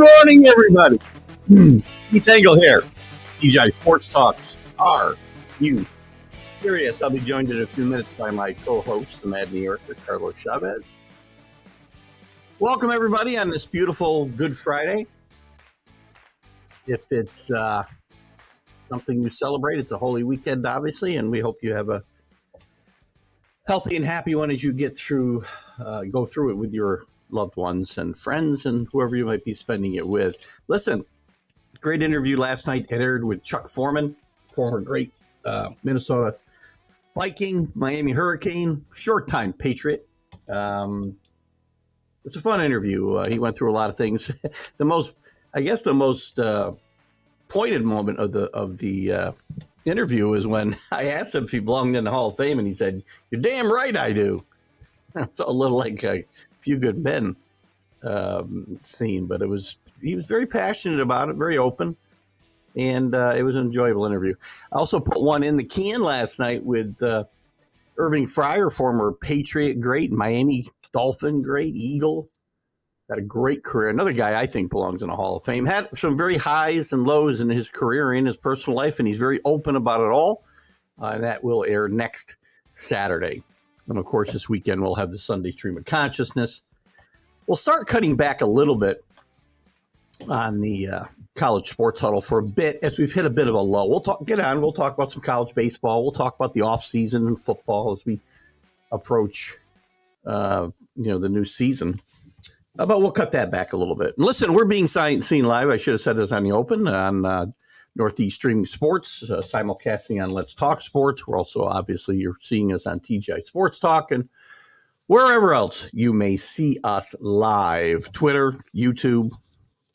morning, everybody. Keith Engle here. TGI Sports Talks. Are you curious? I'll be joined in a few minutes by my co-host, the Mad New Yorker, Carlos Chavez. Welcome, everybody, on this beautiful Good Friday. If it's something you celebrate, it's a holy weekend, obviously, and we hope you have a healthy and happy one as you go through it with your loved ones and friends and whoever you might be spending it with. Listen, great interview last night aired with Chuck Foreman, former great Minnesota Viking, Miami Hurricane, short-time Patriot. It's a fun interview. He went through a lot of things. The most pointed moment of the interview is when I asked him if he belonged in the Hall of Fame, and he said, "You're damn right I do." It's a little like a Few Good Men scene, but he was very passionate about it, very open, and it was an enjoyable interview. I also put one in the can last night with Irving Fryer, former Patriot great, Miami Dolphin great, Eagle. Had a great career. Another guy I think belongs in the Hall of Fame. Had some very highs and lows in his career, in his personal life, and he's very open about it all. And that will air next Saturday. And, of course, this weekend we'll have the Sunday Stream of Consciousness. We'll start cutting back a little bit on the college sports huddle for a bit as we've hit a bit of a low. We'll talk about some college baseball. We'll talk about the offseason and football as we approach the new season. But we'll cut that back a little bit. And listen, we're being seen live. I should have said this on the open on Northeast Streaming Sports, simulcasting on Let's Talk Sports. We're also, obviously, you're seeing us on TGI Sports Talk and wherever else you may see us live. Twitter, YouTube. You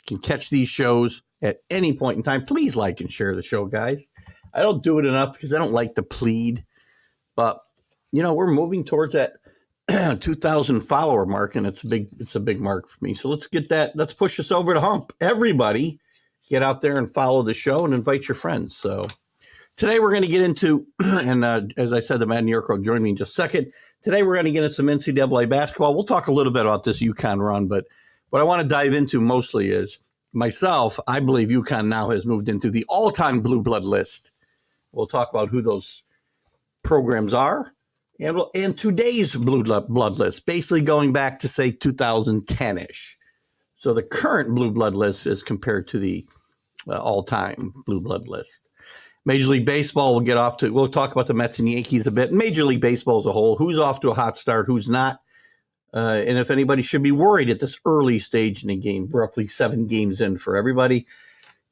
can catch these shows at any point in time. Please like and share the show, guys. I don't do it enough because I don't like to plead. But, we're moving towards that 2,000 follower mark, and it's a big mark for me. So let's get that. Let's push us over the hump. Everybody get out there and follow the show and invite your friends. So today we're going to get into, and as I said, the Mad New Yorker will join me in just a second. Today we're going to get into some NCAA basketball. We'll talk a little bit about this UConn run, but what I want to dive into mostly is myself. I believe UConn now has moved into the all-time Blueblood list. We'll talk about who those programs are. And today's Blueblood list, basically going back to, say, 2010-ish. So the current Blueblood list is compared to the all-time Blueblood list. Major League Baseball, we'll talk about the Mets and Yankees a bit. Major League Baseball as a whole, who's off to a hot start, who's not, and if anybody should be worried at this early stage in the game, roughly 7 games in for everybody.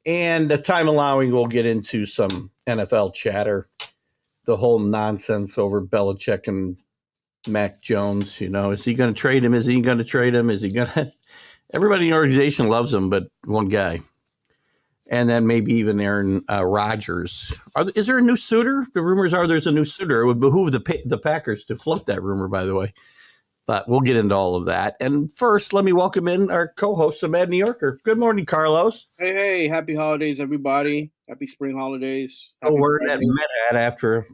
And the time allowing, we'll get into some NFL chatter. The whole nonsense over Belichick and Mac Jones, is he going to trade him? Is he going to trade him? Is he going to? Everybody in the organization loves him, but one guy. And then maybe even Aaron Rodgers. Is there a new suitor? The rumors are there's a new suitor. It would behoove the Packers to float that rumor, by the way. But we'll get into all of that. And first, let me welcome in our co-host, the Mad New Yorker. Good morning, Carlos. Hey, happy holidays, everybody. Happy spring holidays. We're at Met after.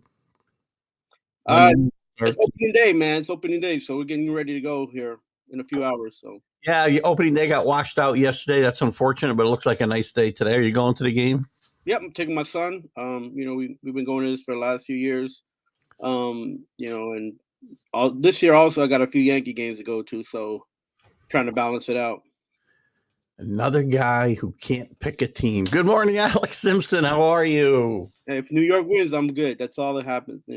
It's opening day, man. It's opening day, so we're getting ready to go here in a few hours. So yeah, the opening day got washed out yesterday. That's unfortunate, but it looks like a nice day today. Are you going to the game? Yep, I'm taking my son. We've been going to this for the last few years. And this year also I got a few Yankee games to go to, so trying to balance it out. Another guy who can't pick a team. Good morning, Alex Simpson. How are you? Hey, if New York wins, I'm good. That's all that happens,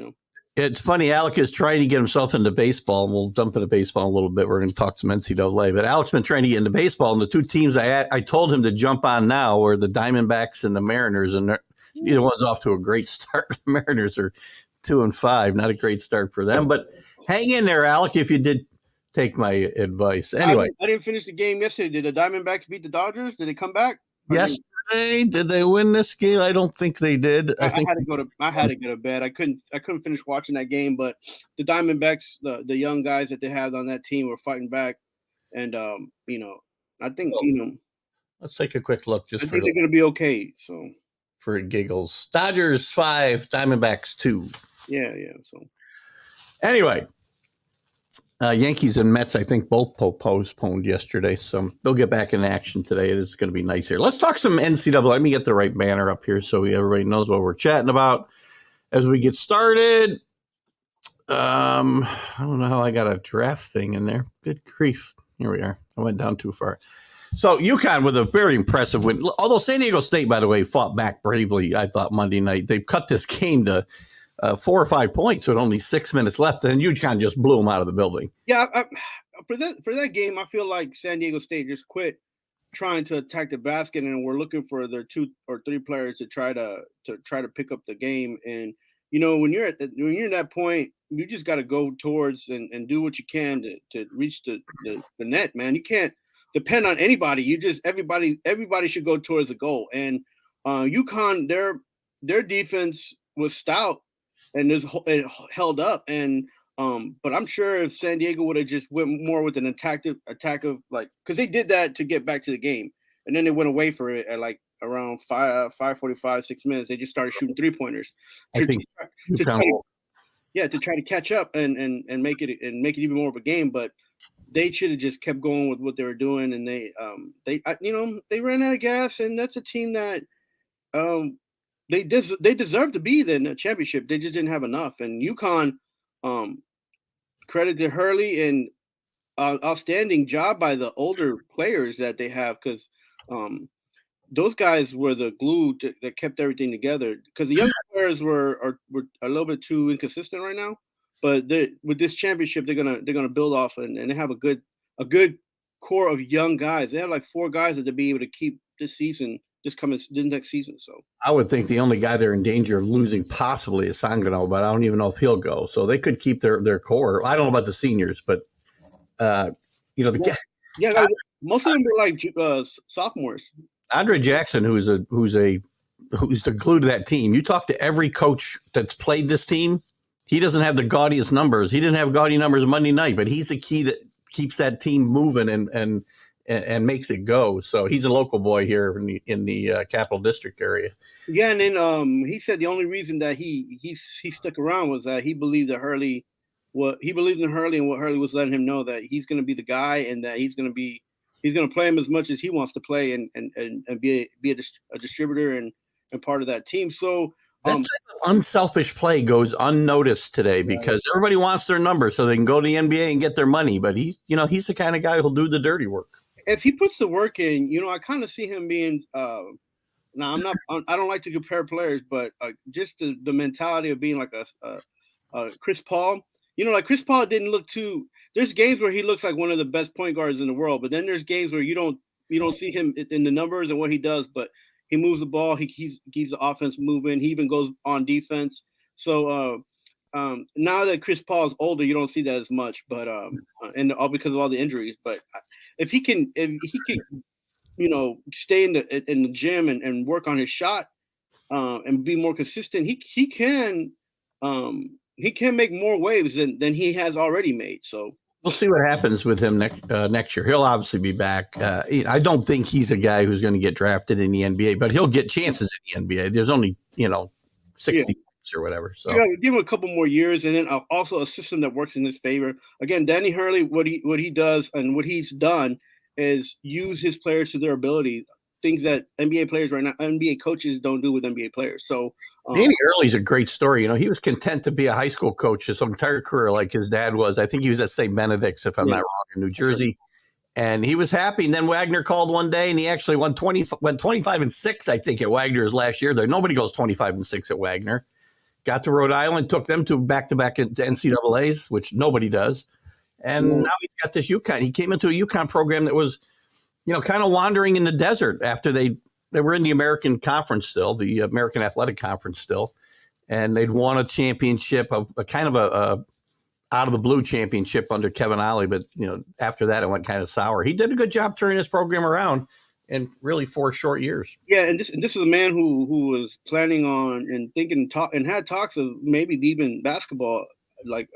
It's funny. Alex is trying to get himself into baseball, and we'll dump into baseball in a little bit. We're going to talk some NCAA. But Alex has been trying to get into baseball, and the two teams I told him to jump on now are the Diamondbacks and the Mariners, and neither one's off to a great start. The Mariners are 2-5, not a great start for them. But hang in there, Alex, if you did take my advice. Anyway. I didn't finish the game yesterday. Did the Diamondbacks beat the Dodgers? Did they come back? Yesterday, did they win this game? I don't think they did. I had to go to bed. I couldn't finish watching that game, but the Diamondbacks, the young guys that they had on that team were fighting back. And I think let's take a quick look I think they're gonna be okay. So for giggles. Dodgers 5, Diamondbacks 2. Yeah. So anyway, Yankees and Mets, I think, both postponed yesterday, so they'll get back in action today. It is going to be nice here. Let's talk some NCAA. Let me get the right banner up here so everybody knows what we're chatting about as we get started. I don't know how I got a draft thing in there. Good grief. Here we are. I went down too far. So UConn with a very impressive win. Although San Diego State, by the way, fought back bravely, I thought, Monday night. They cut this game to 4 or 5 points with only 6 minutes left, and UConn just blew them out of the building. Yeah, for that game, I feel like San Diego State just quit trying to attack the basket, and we're looking for their 2 or 3 players to try to pick up the game. And when you're in that point, you just got to go towards and do what you can to reach the net, man. You can't depend on anybody. Everybody should go towards the goal. And UConn, their defense was stout and it held up. And but I'm sure if San Diego would have just went more with an attack of like, because they did that to get back to the game, and then they went away for it at like around 5:45, 6 minutes. They just started shooting 3-pointers to try to catch up and make it even more of a game. But they should have just kept going with what they were doing, and they ran out of gas. And that's a team that they deserve to be in the championship. They just didn't have enough. And UConn, credit to Hurley and outstanding job by the older players that they have, because those guys were the glue that kept everything together. Because the young players were a little bit too inconsistent right now, but with this championship, they're gonna build off and they have a good core of young guys. They have like 4 guys that they'll be able to keep this next season. So I would think the only guy they're in danger of losing possibly is Sangano, but I don't even know if he'll go. So they could keep their core. I don't know about the seniors, but most of them were like sophomores. Andre Jackson, who's the glue to that team. You talk to every coach that's played this team, he doesn't have the gaudiest numbers. He didn't have gaudy numbers Monday night, but he's the key that keeps that team moving and makes it go. So he's a local boy here in the Capital District area. Yeah, and then he said the only reason that he stuck around was that he believed in Hurley and what Hurley was letting him know, that he's going to be the guy and that he's going to play him as much as he wants to play and be a distributor and part of that team. So that type of unselfish play goes unnoticed today because everybody wants their number so they can go to the NBA and get their money. But he's the kind of guy who'll do the dirty work. If he puts the work in, I kind of see him being. Now I don't like to compare players, but just the mentality of being like a Chris Paul. Like Chris Paul didn't look too. There's games where he looks like one of the best point guards in the world, but then there's games where you don't see him in the numbers and what he does, but he moves the ball. He keeps the offense moving. He even goes on defense. So now that Chris Paul's older, you don't see that as much, but and all because of all the injuries. But if he can, stay in the gym and work on his shot and be more consistent, he can make more waves than he has already made. So we'll see what happens with him next year. He'll obviously be back. I don't think he's a guy who's going to get drafted in the NBA, but he'll get chances in the NBA. There's only 60 or whatever. So give him a couple more years, and then also a system that works in his favor. Again, Danny Hurley, what he does and what he's done is use his players to their ability. Things that NBA players right now, NBA coaches don't do with NBA players. So Danny Hurley's a great story. He was content to be a high school coach his entire career, like his dad was. I think he was at St. Benedict's, if I'm not wrong, in New Jersey. And he was happy. And then Wagner called one day, and he actually went 25-6, I think, at Wagner's last year. Nobody goes 25-6 at Wagner. Got to Rhode Island, took them to back-to-back NCAAs, which nobody does. And now he's got this UConn. He came into a UConn program that was, kind of wandering in the desert after they were in the American Conference still, the American Athletic Conference still. And they'd won a championship, a kind of a out of the blue championship under Kevin Ollie. But, after that, it went kind of sour. He did a good job turning his program around in really 4 short years. Yeah, and this is a man who was planning on and thinking and had talks of maybe leaving basketball, like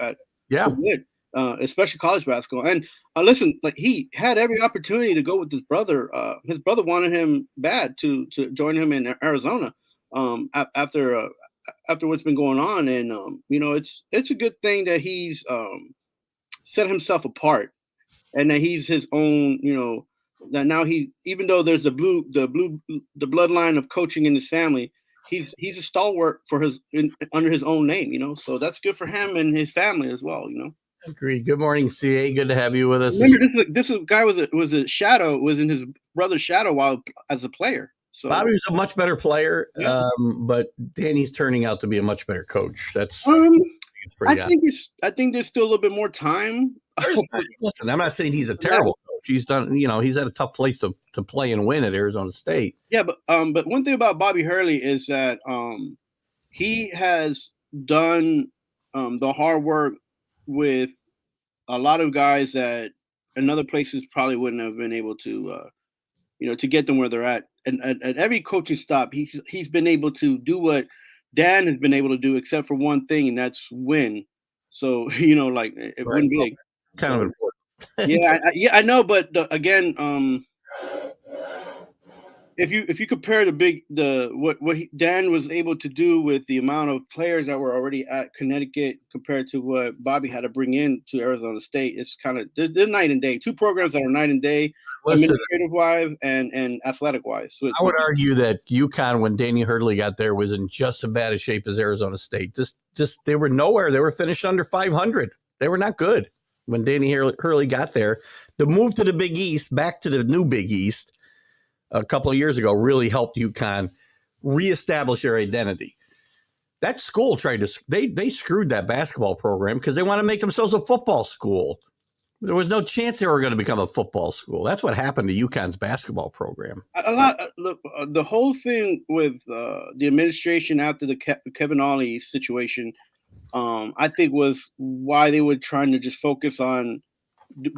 especially college basketball. And listen, like he had every opportunity to go with his brother. His brother wanted him bad to join him in Arizona after what's been going on. And it's a good thing that he's set himself apart, and that he's his own. That now even though there's the bloodline of coaching in his family, he's a stalwart for under his own name. So that's good for him and his family as well. Agreed. Good morning, CA. Good to have you with us. Remember, this guy was in his brother's shadow while as a player. So Bobby was a much better player, but Danny's turning out to be a much better coach. That's I think there's still a little bit more time. Listen, I'm not saying he's a terrible coach. He's done, he's at a tough place to play and win at Arizona State. Yeah, but one thing about Bobby Hurley is that he has done the hard work with a lot of guys that in other places probably wouldn't have been able to, to get them where they're at. And at every coaching stop, he's been able to do what Dan has been able to do, except for one thing, and that's win. So win big. Kind of important. I know, but again, if you compare what Dan was able to do with the amount of players that were already at Connecticut compared to what Bobby had to bring in to Arizona State, it's kind of they're night and day. Two programs that are night and day, administrative wise and athletic wise. So I would argue that UConn, when Danny Hurley got there, was in just as bad a shape as Arizona State. Just they were nowhere. They were finished under 500. They were not good when Danny Hurley got there. The move to the Big East, back to the new Big East, a couple of years ago, really helped UConn reestablish their identity. That school they screwed that basketball program because they want to make themselves a football school. There was no chance they were going to become a football school. That's what happened to UConn's basketball program. The whole thing with the administration after the Kevin Ollie situation, I think was why they were trying to just focus on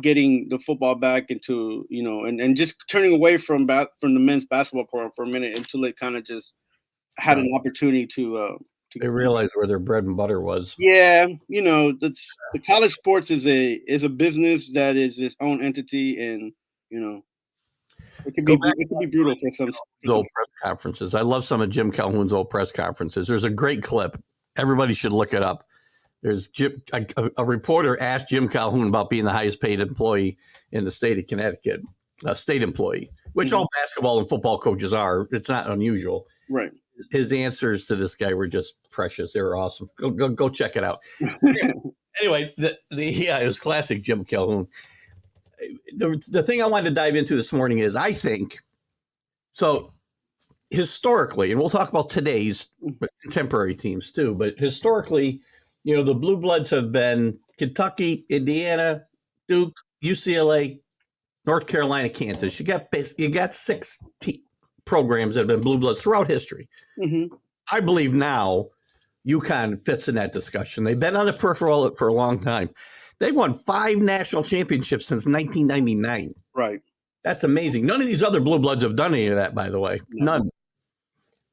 getting the football back into, and just turning away from the men's basketball program for a minute until it kind of just had an opportunity to they realized where their bread and butter was. Yeah, that's the college sports is a business that is its own entity, and it can be brutal for some old press conferences. I love some of Jim Calhoun's old press conferences. There's a great clip. Everybody should look it up. There's a reporter asked Jim Calhoun about being the highest paid employee in the state of Connecticut, a state employee, which all basketball and football coaches are. It's not unusual. Right. His answers to this guy were just precious. They were awesome. Go check it out. Anyway, it was classic Jim Calhoun. The thing I wanted to dive into this morning is I think so historically, and we'll talk about today's contemporary teams too, but historically, the Bluebloods have been Kentucky, Indiana, Duke, UCLA, North Carolina, Kansas. You got 6 programs that have been Bluebloods throughout history. Mm-hmm. I believe now UConn fits in that discussion. They've been on the peripheral for a long time. They've won 5 national championships since 1999. Right. That's amazing. None of these other Bluebloods have done any of that, by the way. No.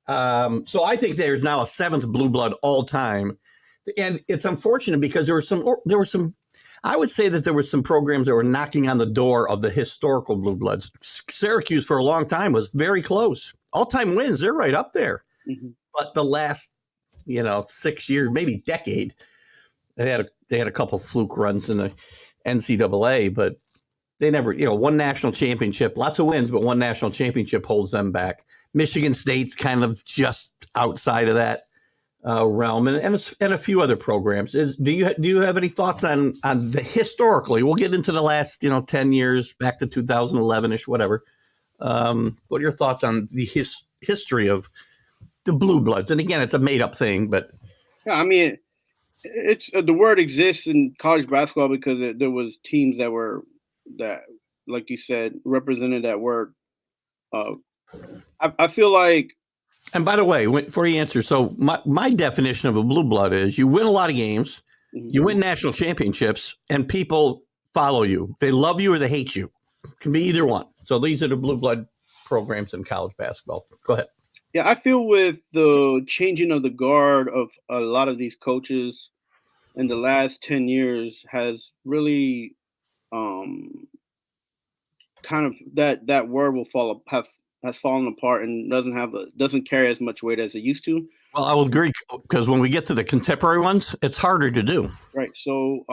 None. So I think there's now a 7th Blueblood all time. And it's unfortunate because there were some, I would say that there were some programs that were knocking on the door of the historical Bluebloods. Syracuse for a long time was very close. All-time wins, they're right up there. Mm-hmm. But the last, 6 years, maybe decade, they had a couple fluke runs in the NCAA, but they never, one national championship, lots of wins, but one national championship holds them back. Michigan State's kind of just outside of that realm, and a few other programs. Do you have any thoughts on the historically? We'll get into the last 10 years back to 2011ish, whatever. What are your thoughts on the history of the Bluebloods? And again, it's a made up thing, but yeah, I mean, it's the word exists in college basketball because there was teams that, like you said, represented that word. I feel like. And by the way, before you answer, so my definition of a Blueblood is you win a lot of games, you win national championships, and people follow you. They love you or they hate you. It can be either one. So these are the Blueblood programs in college basketball. Go ahead. Yeah, I feel with the changing of the guard of a lot of these coaches in the last 10 years has really kind of that word has fallen apart and doesn't carry as much weight as it used to. Well, I will agree because when we get to the contemporary ones, it's harder to do. Right. So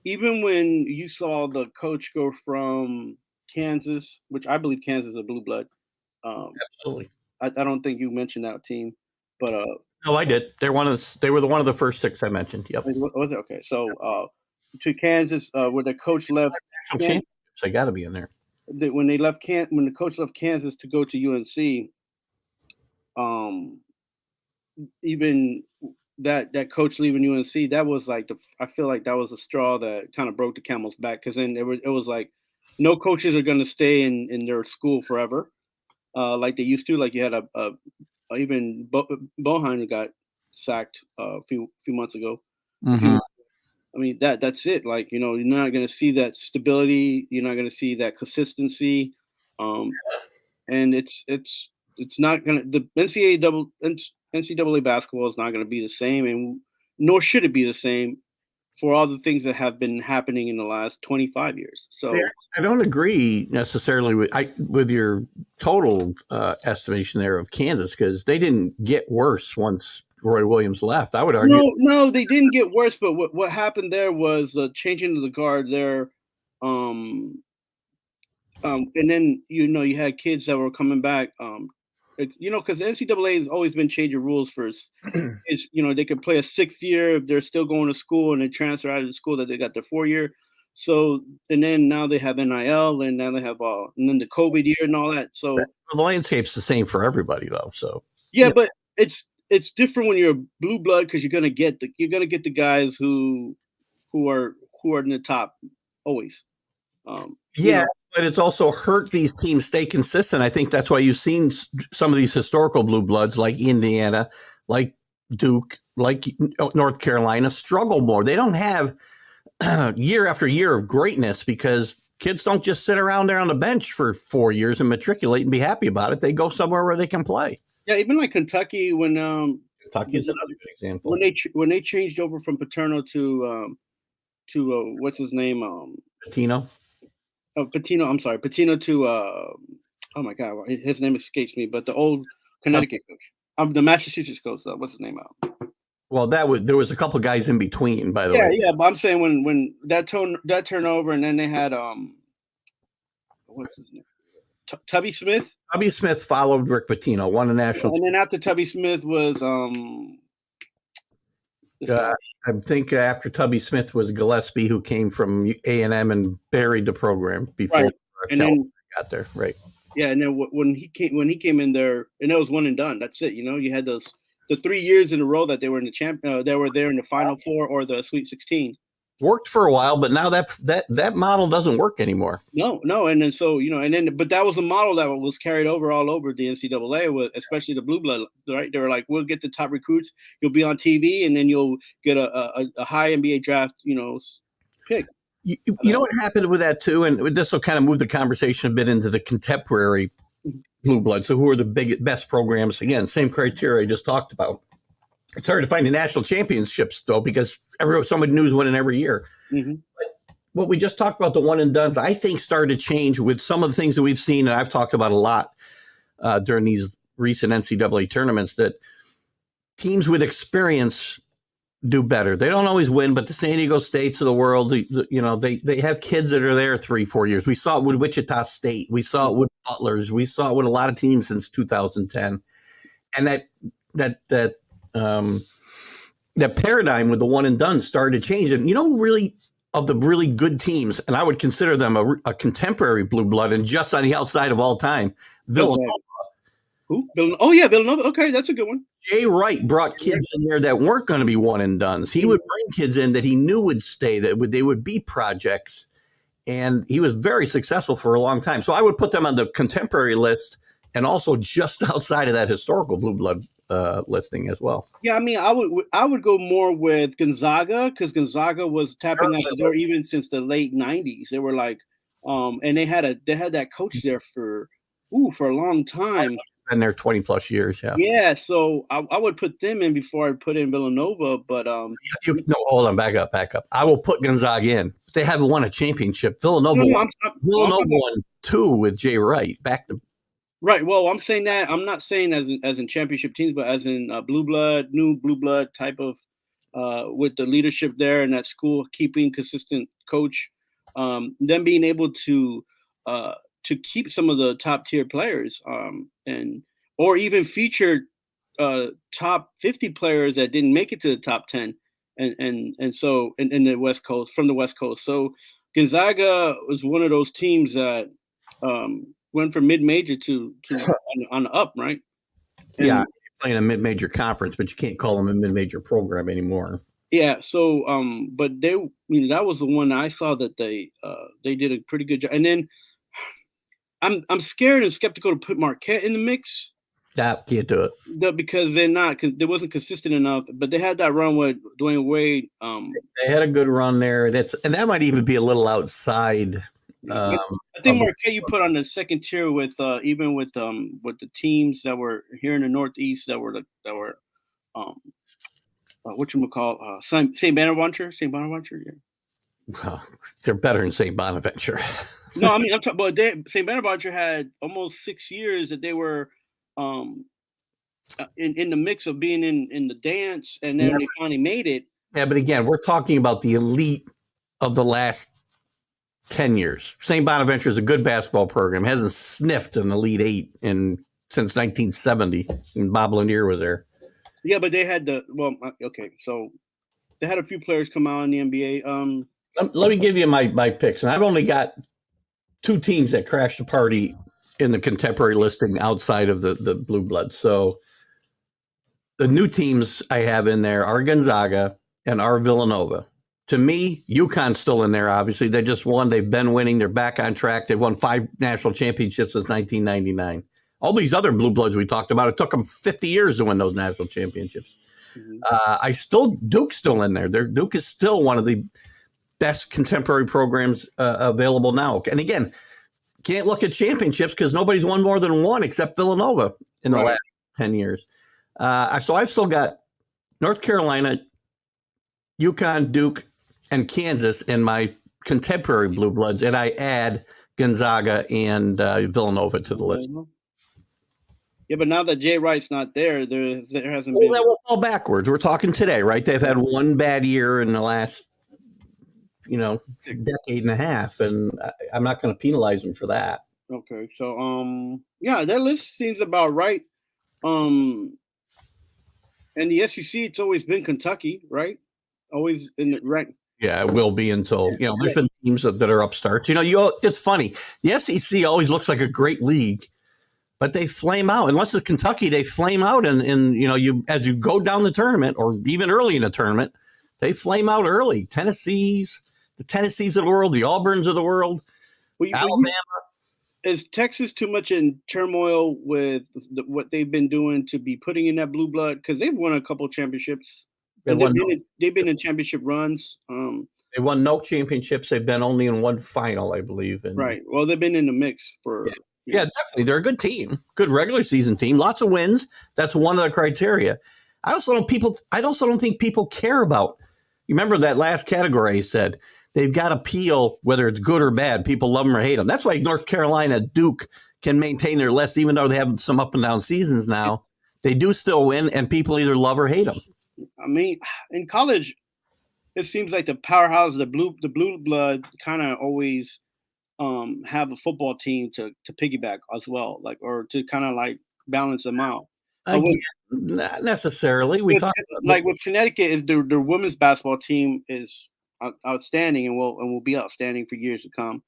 even when you saw the coach go from Kansas, which I believe Kansas is a blue blood. Absolutely. I don't think you mentioned that team, but No, I did. They were one of the first six I mentioned. Yep. was it okay? So to Kansas, where the coach left, National championships. I got to be in there. when they left when the coach left Kansas to go to UNC, um, even that coach leaving UNC, that was like I feel like that was a straw that kind of broke the camel's back, because then it was like no coaches are going to stay in their school forever, like they used to. Like you had even Bohan got sacked a few months ago. Mm-hmm. I mean that's it. Like you're not going to see that stability. You're not going to see that consistency, and it's not going to the NCAA basketball is not going to be the same, and nor should it be the same for all the things that have been happening in the last 25 years. So I don't agree necessarily with your total estimation there of Kansas, because they didn't get worse once Roy Williams left. I would argue. no, they didn't get worse, but what happened there was changing of the guard there. And then you had kids that were coming back. Because the NCAA has always been changing rules for is they can play a 6th year if they're still going to school, and they transfer out of the school that they got their 4-year. So and then now they have NIL, and now they have and then the COVID year and all that. So the landscape's the same for everybody, though. So yeah, but it's different when you're a blue blood, because you're gonna get the guys who are in the top always. Yeah, but it's also hurt these teams stay consistent. I think that's why you've seen some of these historical blue bloods like Indiana, like Duke, like North Carolina struggle more. They don't have year after year of greatness, because kids don't just sit around there on the bench for 4 years and matriculate and be happy about it. They go somewhere where they can play. Yeah, even like Kentucky, when Kentucky's another good example. When they changed over from Paterno to what's his name? Patino. Patino. I'm sorry, Patino to oh my God, his name escapes me. But the old Connecticut coach, the Massachusetts coach. What's his name? Well, there was a couple guys in between, by the way. Yeah, but I'm saying when that turnover, and then they had what's his name? Tubby Smith. Tubby Smith followed Rick Pitino, won a national. And then after Tubby Smith was I think after Tubby Smith was Gillespie, who came from A&M and buried the program before and then got there. Right. Yeah, and then when he came in there, and it was one and done. That's it. You had the 3 years in a row that they were in the they were there in the Final Four or the Sweet 16. Worked for a while, but now that model doesn't work anymore. No, and then so but that was a model that was carried over all over the NCAA, especially the Blue Blood. Right? They were like, we'll get the top recruits, you'll be on TV, and then you'll get a high NBA draft, pick. You know what happened with that too, and this will kind of move the conversation a bit into the contemporary Blue Blood. So, who are the best programs? Again, same criteria I just talked about. It's hard to find the national championships, though, because somebody knew winning every year. Mm-hmm. But what we just talked about, the one and dones, I think started to change with some of the things that we've seen, and I've talked about a lot during these recent NCAA tournaments, that teams with experience do better. They don't always win, but the San Diego States of the world, they have kids that are there 3-4 years. We saw it with Wichita State. We saw it with Butlers. We saw it with a lot of teams since 2010. And that paradigm with the one and done started to change. And really, of the really good teams, and I would consider them a contemporary blue blood, and just on the outside of all time, Villanova. Who? Oh yeah, Villanova. Okay, that's a good one. Jay Wright brought kids in there that weren't going to be one and dones. He would bring kids in that he knew would stay, they would be projects, and he was very successful for a long time. So I would put them on the contemporary list, and also just outside of that historical blue blood listing as well. Yeah, I mean, I would go more with Gonzaga, because Gonzaga was tapping at the door even since the late '90s. They were like, and they had that coach there for a long time. Been there 20 plus years. Yeah. Yeah. So I would put them in before I put in Villanova, but hold on, back up. I will put Gonzaga in. They haven't won a championship. Villanova won 2 with Jay Wright back to. Right. Well, I'm saying that I'm not saying as in championship teams, but as in blue blood, new blue blood type of with the leadership there and that school keeping consistent coach, them being able to keep some of the top tier players, and or even feature top 50 players that didn't make it to the top 10, and so in the West Coast, from the West Coast. So Gonzaga was one of those teams that went from mid-major to on the up, right? And, yeah, playing a mid-major conference, but you can't call them a mid-major program anymore. yeah. So, but they, that was the one I saw that they did a pretty good job. And then I'm scared and skeptical to put Marquette in the mix. That can't do it because they wasn't consistent enough. But they had that run with Dwayne Wade. They had a good run there, and that might even be a little outside. I think Marquette you put on the second tier with even with the teams that were here in the Northeast that were whatchamacall, St. Bonaventure, yeah. Well, they're better than St. Bonaventure. No, I mean I'm talking about St. Bonaventure had almost 6 years that they were in the mix of being in the dance, and then they finally made it. Yeah, but again, we're talking about the elite of the last 10 years. St. Bonaventure is a good basketball program. Hasn't sniffed an Elite Eight since 1970 when Bob Lanier was there. Yeah, but they had so they had a few players come out in the NBA. Let me give you my picks, and I've only got 2 teams that crashed the party in the contemporary listing outside of the Blue Bloods. So the new teams I have in there are Gonzaga and are Villanova. To me, UConn's still in there, obviously. They just won. They've been winning. They're back on track. They've won 5 national championships since 1999. All these other Blue Bloods we talked about, it took them 50 years to win those national championships. Mm-hmm. Duke's still in there. Duke is still one of the best contemporary programs available now. And again, can't look at championships because nobody's won more than one except Villanova in the last 10 years. So I've still got North Carolina, UConn, Duke, and Kansas in my contemporary Blue Bloods, and I add Gonzaga and Villanova to the list. Yeah, but now that Jay Wright's not there, there hasn't been. That will fall backwards. We're talking today, right? They've had one bad year in the last, decade and a half, and I'm not going to penalize them for that. Okay, so that list seems about right. And the SEC, it's always been Kentucky, right? Always in the right. Yeah, it will be until there's been teams that are upstarts. It's funny. The SEC always looks like a great league, but they flame out. Unless it's Kentucky, they flame out, and as you go down the tournament or even early in the tournament, they flame out early. The Tennessees of the world, the Auburns of the world, Alabama. Is Texas too much in turmoil with what they've been doing to be putting in that blue blood? Because they've won a couple of championships. They've been in championship runs. They won no championships. They've been only in one final, I believe. Right. Well, they've been in the mix for. Yeah, definitely. They're a good team, good regular season team. Lots of wins. That's one of the criteria. I also don't think people care about. You remember that last category I said? They've got appeal, whether it's good or bad. People love them or hate them. That's why North Carolina, Duke can maintain their list, even though they have some up and down seasons now. They do still win, and people either love or hate them. I mean, in college, it seems like the powerhouse, the blue blood, kind of always have a football team to piggyback as well, or to kind of balance them out. Not necessarily. With Connecticut, is their women's basketball team is outstanding and will be outstanding for years to come.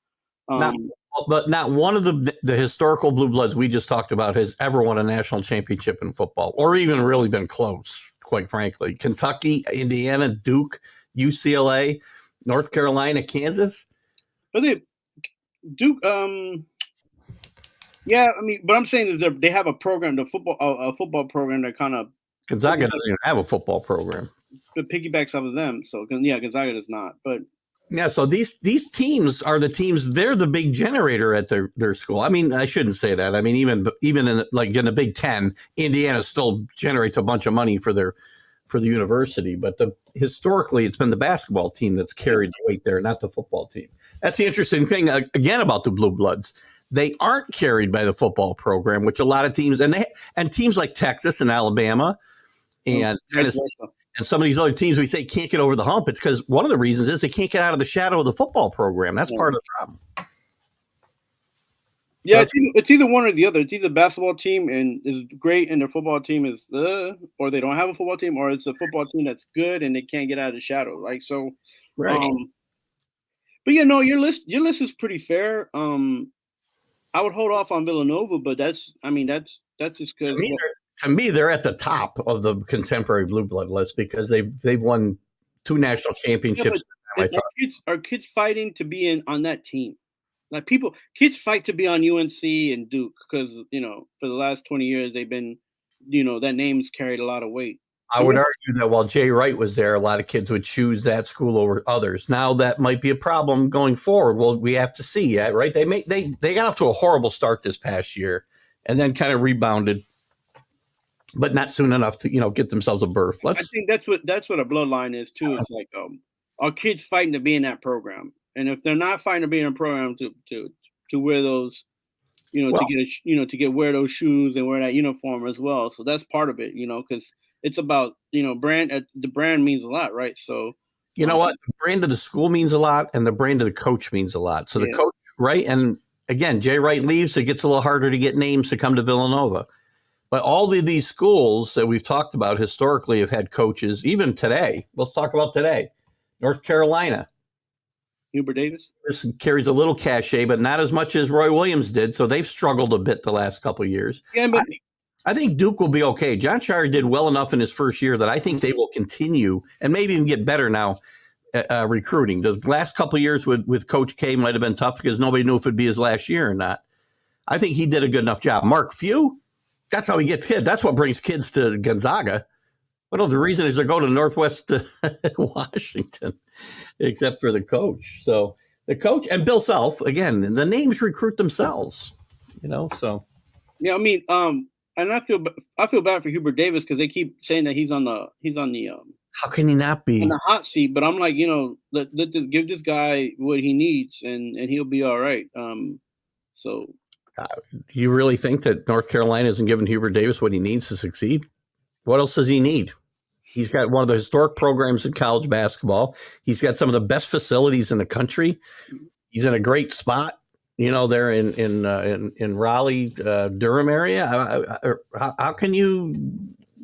But not one of the historical Blue Bloods we just talked about has ever won a national championship in football, or even really been close, quite frankly. Kentucky, Indiana, Duke, UCLA, North Carolina, Kansas. But Duke, yeah, I mean, but I'm saying is they have a program, a football program that kind of. Gonzaga doesn't even have a football program. The piggybacks off of them, so Gonzaga does not. But yeah, so these teams are the teams. They're the big generator at their school. I mean, I shouldn't say that. I mean, even in in the Big Ten, Indiana still generates a bunch of money for the university. But historically, it's been the basketball team that's carried the weight there, not the football team. That's the interesting thing again about the Blue Bloods. They aren't carried by the football program, which a lot of teams and teams like Texas and Alabama and Tennessee, And some of these other teams we say can't get over the hump. It's because one of the reasons is they can't get out of the shadow of the football program. That's part of the problem. Yeah, it's either one or the other. It's either basketball team and is great, and their football team is, or they don't have a football team, or it's a football team that's good and they can't get out of the shadow. Like so, Right. But yeah, no, your list is pretty fair. I would hold off on Villanova, but that's just because. To me, they're at the top of the contemporary blue blood list because they've won 2 national championships. Yeah, are kids fighting to be on that team? Like kids fight to be on UNC and Duke because for the last 20 years they've been, that name's carried a lot of weight. I would argue that while Jay Wright was there, a lot of kids would choose that school over others. Now that might be a problem going forward. Well, we have to see, right? They got off to a horrible start this past year, and then kind of rebounded, but not soon enough to get themselves a berth. I think that's what a bloodline is too. It's like are kids fighting to be in that program, and if they're not fighting to be in a program to wear those, to wear those shoes and wear that uniform as well. So that's part of it, because it's about brand. The brand means a lot, right? So you know what, the brand of the school means a lot, and the brand of the coach means a lot. So the coach, right, and again, Jay Wright leaves, it gets a little harder to get names to come to Villanova. But all of these schools that we've talked about historically have had coaches. Even today, let's talk about today. North Carolina. Hubert Davis. This carries a little cachet, but not as much as Roy Williams did. So they've struggled a bit the last couple of years. Yeah, but I think Duke will be okay. John Shire did well enough in his first year that I think they will continue and maybe even get better now recruiting. The last couple of years with Coach K might have been tough because nobody knew if it'd be his last year or not. I think he did a good enough job. Mark Few, that's how he gets kids. That's what brings kids to Gonzaga. Well, the reason is they go to Northwest Washington, except for the coach. So the coach and Bill Self, again, the names recruit themselves, so. Yeah, I mean, and I feel bad for Hubert Davis because they keep saying that he's on the how can he not be on the hot seat? But I'm like, give this guy what he needs and he'll be all right. So. Do you really think that North Carolina isn't giving Hubert Davis what he needs to succeed? What else does he need? He's got one of the historic programs in college basketball. He's got some of the best facilities in the country. He's in a great spot, there in Raleigh, Durham area. How can you?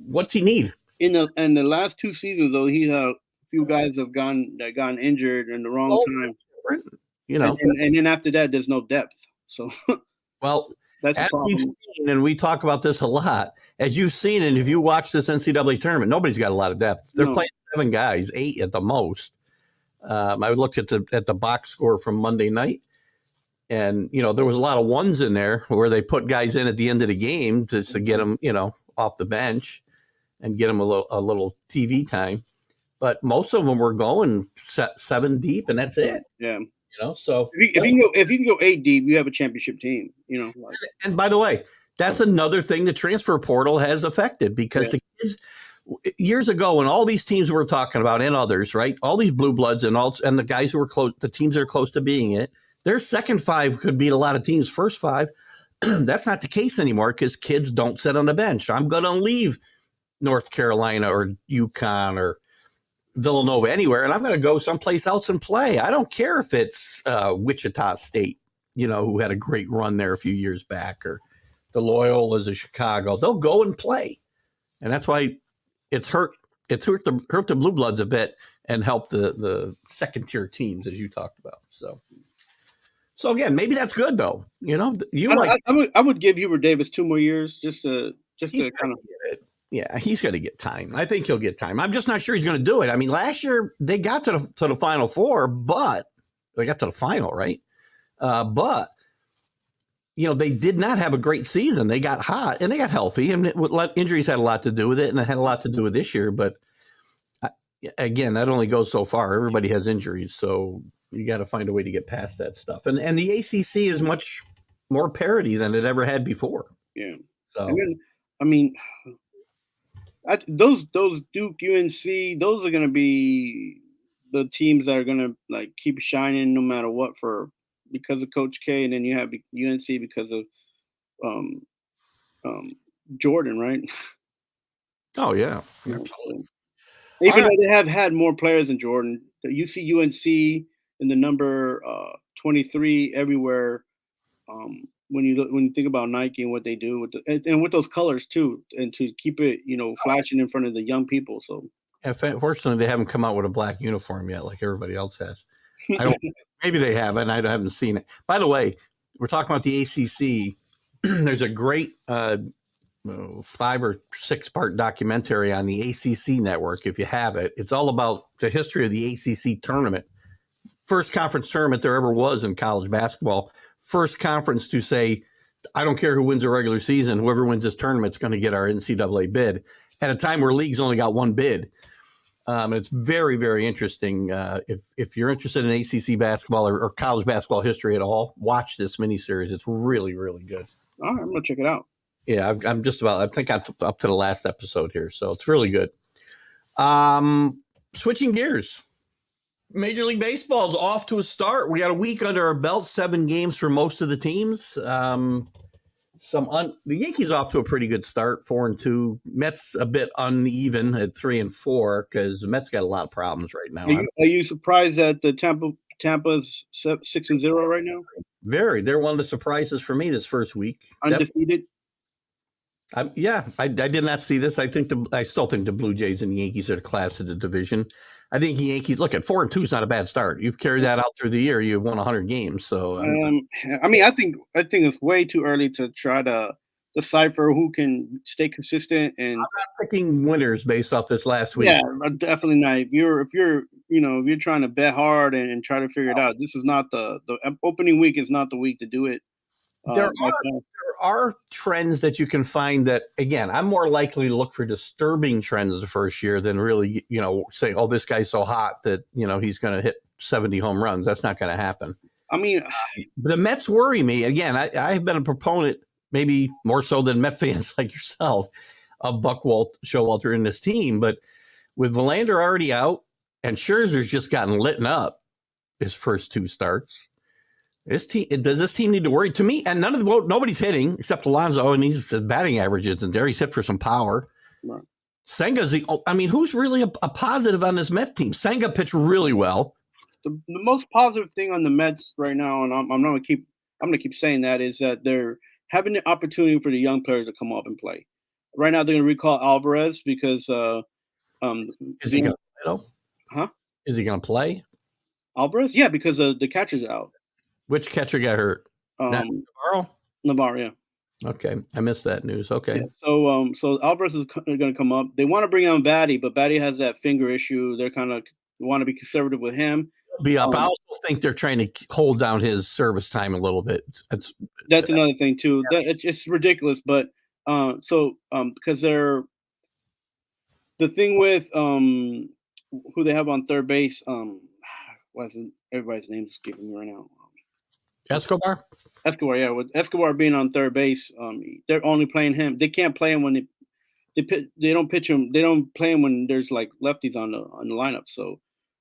What's he need? In the last 2 seasons, though, he's a few guys have gotten injured in the wrong time. And then after that, there's no depth. So. Well, that's a problem. Seen, and we talk about this a lot. As you've seen, and if you watch this NCAA tournament, nobody's got a lot of depth. They're playing 7 guys, 8 at the most. I looked at the box score from Monday night, and there was a lot of ones in there where they put guys in at the end of the game to get them, off the bench and get them a little TV time. But most of them were going 7 deep, and that's it. Yeah. So if you can go 8 deep, you have a championship team. And by the way, that's another thing the transfer portal has affected because the kids years ago when all these teams we're talking about and others, right? All these blue bloods and the guys who were close, the teams that are close to being it, their second 5 could beat a lot of teams' first 5. That's not the case anymore because kids don't sit on the bench. I'm going to leave North Carolina or UConn or Villanova anywhere, and I'm going to go someplace else and play. I don't care if it's Wichita State, who had a great run there a few years back, or the Loyolas of Chicago. They'll go and play, and that's why it's hurt the Blue Bloods a bit and helped the second tier teams as you talked about. So again, maybe that's good though. I would give Hubert Davis 2 more years just to kind of. Yeah, he's going to get time. I think he'll get time. I'm just not sure he's going to do it. I mean, last year they got to the Final Four, but they got to the final, right? But they did not have a great season. They got hot and they got healthy, and injuries had a lot to do with it, and it had a lot to do with this year. But again, that only goes so far. Everybody has injuries, so you got to find a way to get past that stuff. And the ACC is much more parity than it ever had before. Yeah. So I mean. Those Duke, UNC, those are going to be the teams that are going to keep shining no matter what because of Coach K, and then you have UNC because of Jordan, right? Oh yeah, absolutely. Even though they have had more players than Jordan, you see UNC in the number 23 everywhere. When you think about Nike and what they do and with those colors too, and to keep it flashing in front of the young people. So fortunately, they haven't come out with a black uniform yet, like everybody else has. I don't. Maybe they haven't. I haven't seen it. By the way, we're talking about the ACC. There's a great 5 or 6 part documentary on the ACC network. If you have it, it's all about the history of the ACC tournament. First conference tournament there ever was in college basketball. First conference to say, I don't care who wins a regular season. Whoever wins this tournament is going to get our NCAA bid. At a time where leagues only got one bid. It's very, very interesting. If you're interested in ACC basketball or college basketball history at all, watch this miniseries. It's really, really good. All right, I'm going to check it out. Yeah, I'm just about, I think I'm up to the last episode here. So it's really good. Switching gears. Major League Baseball is off to a start. We got a week under our belt, 7 games for most of the teams. The Yankees off to a pretty good start, 4-2. Mets a bit uneven at 3-4 because the Mets got a lot of problems right now. Are you surprised that the Tampa's 6-0 right now? Very. They're one of the surprises for me this first week. Undefeated. I did not see this. I still think the Blue Jays and the Yankees are the class of the division. I think the Yankees, look, at 4-2 is not a bad start. You've carried that out through the year. You've won 100 games. So, I think it's way too early to try to decipher who can stay consistent. And I'm not picking winners based off this last week. Yeah, definitely not. If you're trying to bet hard and try to figure it out, this is not the opening week is not the week to do it. There are trends that you can find that, again, I'm more likely to look for disturbing trends the first year than really, say, oh, this guy's so hot that, he's going to hit 70 home runs. That's not going to happen. I mean, the Mets worry me. Again, I've been a proponent, maybe more so than Met fans like yourself, of Buck Showalter in this team. But with Verlander already out and Scherzer's just gotten lit up his first 2 starts, does this team need to worry? To me, and nobody's hitting except Alonso, and his batting average isn't there. He's hit for some power. Right. Senga's who's really a positive on this Met team? Senga pitched really well. The most positive thing on the Mets right now, and I'm going to keep saying that, is that they're having the opportunity for the young players to come up and play. Right now, they're going to recall Alvarez because is he going to play though? Huh? Is he going to play? Alvarez? Yeah, because the catcher's out. Which catcher got hurt? Navarro, yeah. Okay, I missed that news. Okay. Yeah. So Alvarez is going to come up. They want to bring on Batty, but Batty has that finger issue. They're kind of want to be conservative with him. Be up. I also think they're trying to hold down his service time a little bit. That's another thing too. It's ridiculous, but because they're the thing with who they have on third base. Everybody's name is escaping me right now. Escobar, yeah. With Escobar being on third base, they're only playing him. They can't play him when they don't pitch him. They don't play him when there's like lefties on the lineup. So,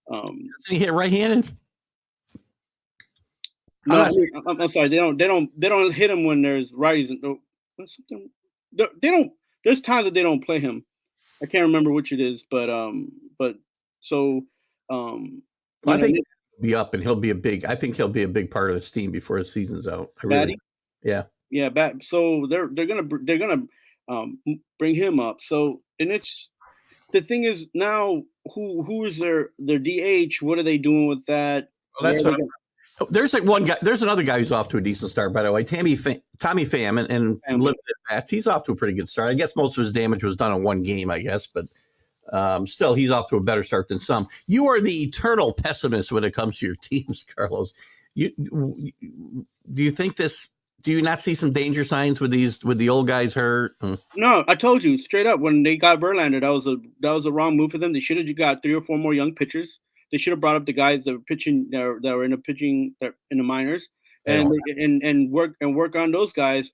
does he hit right-handed? No, I'm sorry. They don't hit him when there's righties. They don't. There's times that they don't play him. I can't remember which it is, but I think. Be up and he'll be I think he'll be a big part of this team before the season's out. Yeah. So they're gonna bring him up. So, and it's the thing is now who is their DH? What are they doing with that? Well, there's like one guy. There's another guy who's off to a decent start, by the way. Tommy Pham and limited bats. He's off to a pretty good start. I guess most of his damage was done in one game, I guess, but. Still, he's off to a better start than some. You are the eternal pessimist when it comes to your teams, Carlos. Do you think this? Do you not see some danger signs with the old guys hurt? No, I told you straight up when they got Verlander, that was a wrong move for them. They should have got 3 or 4 more young pitchers. They should have brought up the guys that were pitching that were in the minors and work on those guys.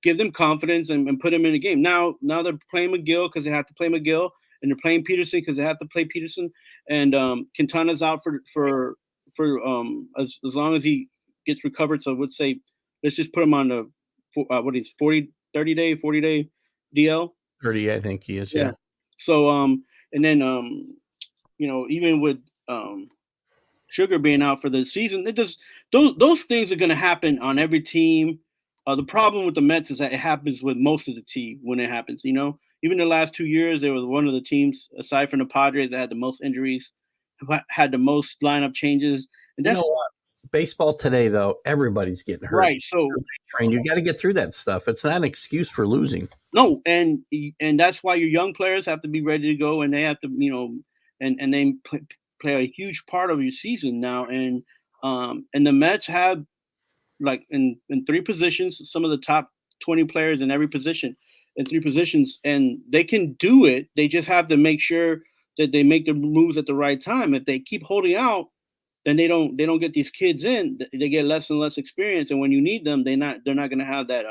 Give them confidence and put them in the game. Now they're playing McGill because they have to play McGill. And they're playing Peterson because they have to play Peterson, and Quintana's out for as long as he gets recovered. So I would say let's just put him on the 40 day DL. 30, I think he is. Yeah. So And then even with Sugar being out for the season, it just those things are going to happen on every team. The problem with the Mets is that it happens with most of the team when it happens. Even the last 2 years, they were one of the teams aside from the Padres that had the most injuries, had the most lineup changes, and You that's know what? Baseball today, though, everybody's getting hurt. right. So Train, you got to get through that stuff. It's not an excuse for losing. no, and that's why your young players have to be ready to go, and they have to, and they play a huge part of your season now. And the Mets have like in three positions, some of the top 20 players in every position, in three positions, and they can do it. They just have to make sure that they make the moves at the right time. If they keep holding out, then they don't get these kids in. They get less and less experience, and when you need them, they're not going to have that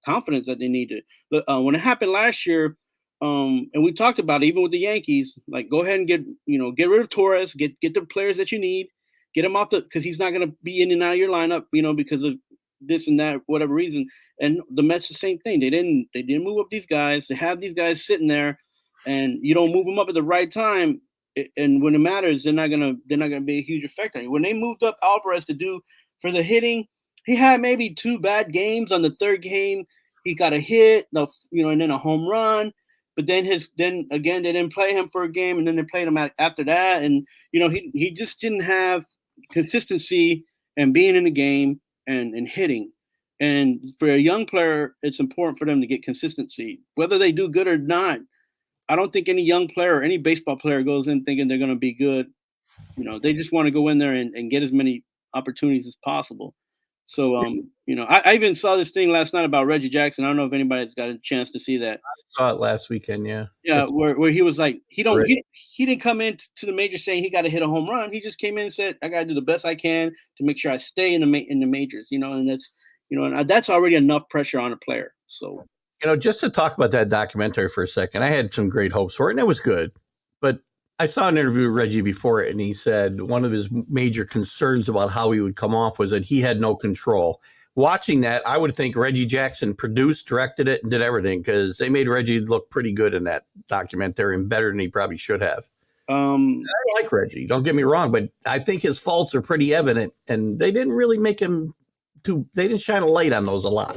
confidence that they need to. But when it happened last year, and we talked about it, even with the Yankees, like go ahead and get rid of Torres, get the players that you need, get him off because he's not going to be in and out of your lineup, because of this and that, whatever reason. And the Mets the same thing. They didn't move up these guys. They have these guys sitting there, and you don't move them up at the right time. And when it matters, they're not gonna be a huge effect on you. When they moved up Alvarez to do for the hitting, he had maybe two bad games. On the third game, he got a hit, and then a home run. But then again they didn't play him for a game, and then they played him after that. And he just didn't have consistency and being in the game and hitting. And for a young player, it's important for them to get consistency, whether they do good or not. I don't think any young player or any baseball player goes in thinking they're going to be good. They just want to go in there and get as many opportunities as possible. So, I even saw this thing last night about Reggie Jackson. I don't know if anybody's got a chance to see that. I saw it last weekend. Yeah. Yeah, where he was like, he didn't come in to the majors saying he got to hit a home run. He just came in and said, I got to do the best I can to make sure I stay in the majors. And that's and that's already enough pressure on a player. So. Just to talk about that documentary for a second, I had some great hopes for it, and it was good. But I saw an interview with Reggie before it, and he said one of his major concerns about how he would come off was that he had no control. Watching that, I would think Reggie Jackson produced, directed it, and did everything because they made Reggie look pretty good in that documentary and better than he probably should have. I like Reggie, don't get me wrong, but I think his faults are pretty evident, and they didn't really make him they didn't shine a light on those a lot.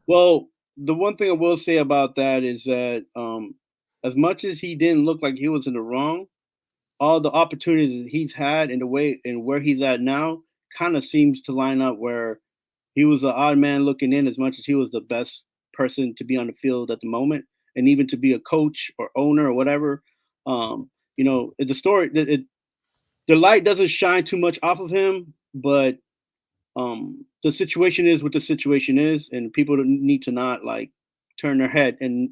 Well, the one thing I will say about that is that as much as he didn't look like he was in the wrong, all the opportunities that he's had and the way and where he's at now kind of seems to line up where he was an odd man looking in as much as he was the best person to be on the field at the moment and even to be a coach or owner or whatever. The story, the light doesn't shine too much off of him, but the situation is what the situation is, and people need to not like turn their head. And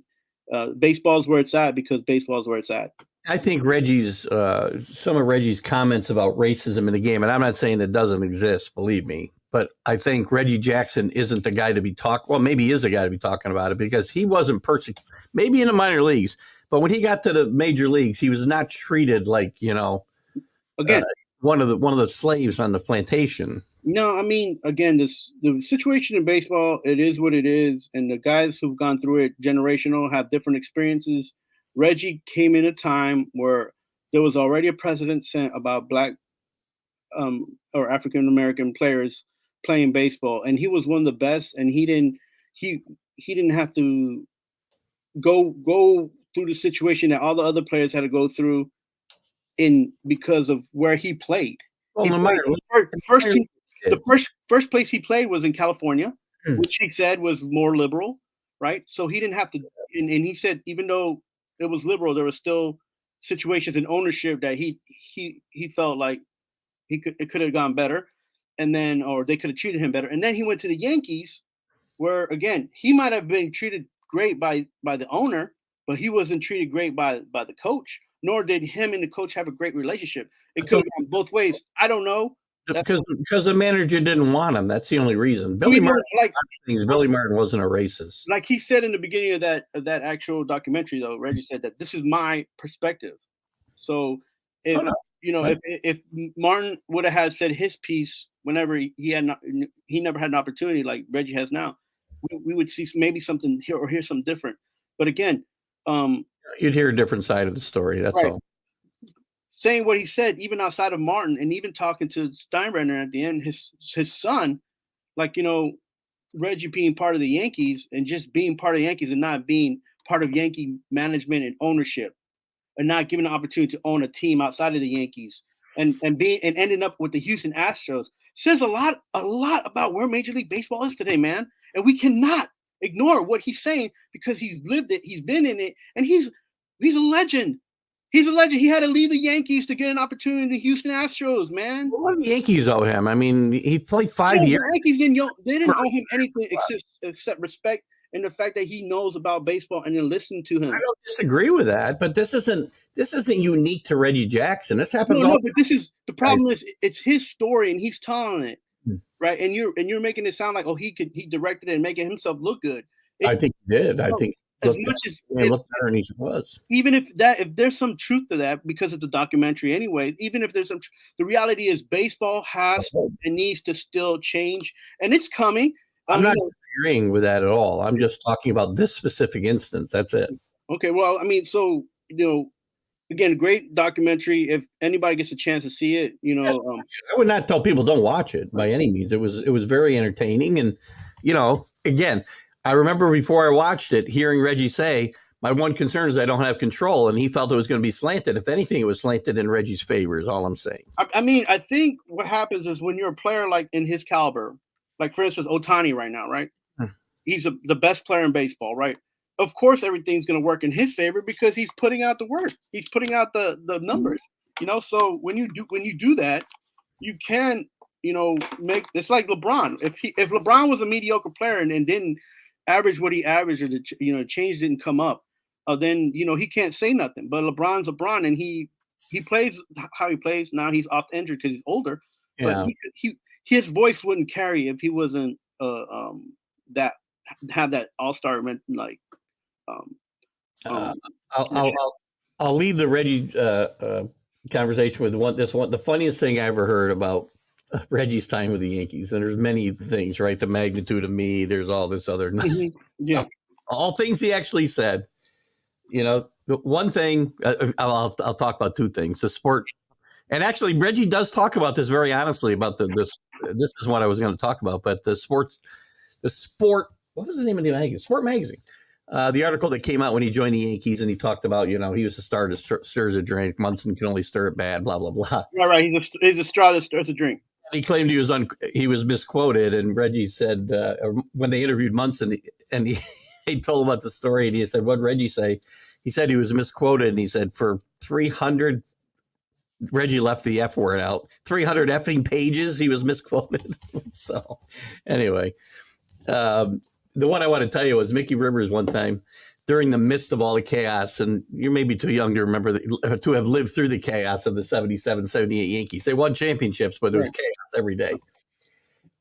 baseball's where it's at because baseball's where it's at. I think some of Reggie's comments about racism in the game, and I'm not saying it doesn't exist, believe me, but I think Reggie Jackson isn't the guy to be well, maybe he is the guy to be talking about it because he wasn't persecuted, maybe in the minor leagues, but when he got to the major leagues, he was not treated like, again, one of the slaves on the plantation. No, I mean, again, the situation in baseball, it is what it is. And the guys who've gone through it, generational, have different experiences. Reggie came in a time where there was already a precedent set about Black or African-American players playing baseball. And he was one of the best. And he didn't have to go through the situation that all the other players had to go through because of where he played. Well, the first place he played was in California, which he said was more liberal, right? So he didn't have to, and he said even though it was liberal, there were still situations in ownership that he felt like it could have gone better, and then or they could have treated him better. And then he went to the Yankees, where again he might have been treated great by the owner, but he wasn't treated great by the coach. Nor did him and the coach have a great relationship. It could have gone both ways. I don't know. Because the manager didn't want him. That's the only reason. Billy Martin wasn't a racist. Like he said in the beginning of that actual documentary, though, Reggie said that this is my perspective. So if Martin would have said his piece whenever he never had an opportunity like Reggie has now, we would see maybe something here or hear something different. But again, You'd hear a different side of the story. That's Right. all. Saying what he said, even outside of Martin, and even talking to Steinbrenner at the end, his son, like, Reggie being part of the Yankees and just being part of the Yankees and not being part of Yankee management and ownership, and not given the opportunity to own a team outside of the Yankees, and being and ending up with the Houston Astros says a lot about where Major League Baseball is today, man. And we cannot ignore what he's saying because he's lived it, he's been in it, and he's a legend. He's a legend. He had to leave the Yankees to get an opportunity in the Houston Astros, man. Well, what do the Yankees owe him? I mean, he played 5 years. The Yankees didn't owe him anything except respect and the fact that he knows about baseball and then listen to him. I don't disagree with that, but this isn't unique to Reggie Jackson. This happens. No, but this is the problem. Is it's his story and he's telling it, right? And you're making it sound like, oh, he directed it and making himself look good. I think he did. I think as much as it looked better than he was. Even if there's some truth to that, because it's a documentary anyway. Even if there's the reality is baseball has and needs to still change, and it's coming. I'm not agreeing with that at all. I'm just talking about this specific instance. That's it. Okay. Well, I mean, so again, great documentary. If anybody gets a chance to see it, I would not tell people don't watch it by any means. It was very entertaining, and again. I remember before I watched it, hearing Reggie say, my one concern is I don't have control, and he felt it was going to be slanted. If anything, it was slanted in Reggie's favor is all I'm saying. I mean, I think what happens is when you're a player like in his caliber, like for instance, Ohtani right now, right? He's the best player in baseball, right? Of course, everything's going to work in his favor because he's putting out the work. He's putting out the numbers, So when you do that, you can, make it's like LeBron. If LeBron was a mediocre player and didn't average what he averaged, or the change didn't come up, then he can't say nothing. But LeBron's LeBron, and he plays how he plays now. He's off injured because he's older. Yeah. But his voice wouldn't carry if he wasn't that have that all-star like. I'll leave the Reggie conversation with the funniest thing I ever heard about Reggie's time with the Yankees, and there's many things, right? The magnitude of me, there's all this other, all things he actually said. The one thing I'll talk about two things: the sport, and actually Reggie does talk about this very honestly about this. This is what I was going to talk about, but the sport. What was the name of the magazine? Sport magazine. The article that came out when he joined the Yankees, and he talked about, he was a star that stirs a drink. Munson can only stir it bad, blah, blah, blah. Right. He's a straw that stirs a drink. He claimed he was misquoted, and Reggie said when they interviewed Munson, and he told about the story, and he said, "What did Reggie say?" He said he was misquoted, and he said for 300, Reggie left the F word out. 300 effing pages, he was misquoted. So, anyway, the one I want to tell you was Mickey Rivers one time during the midst of all the chaos, and you're maybe too young to remember to have lived through the chaos of the 77, 78 Yankees. They won championships, but there was chaos every day.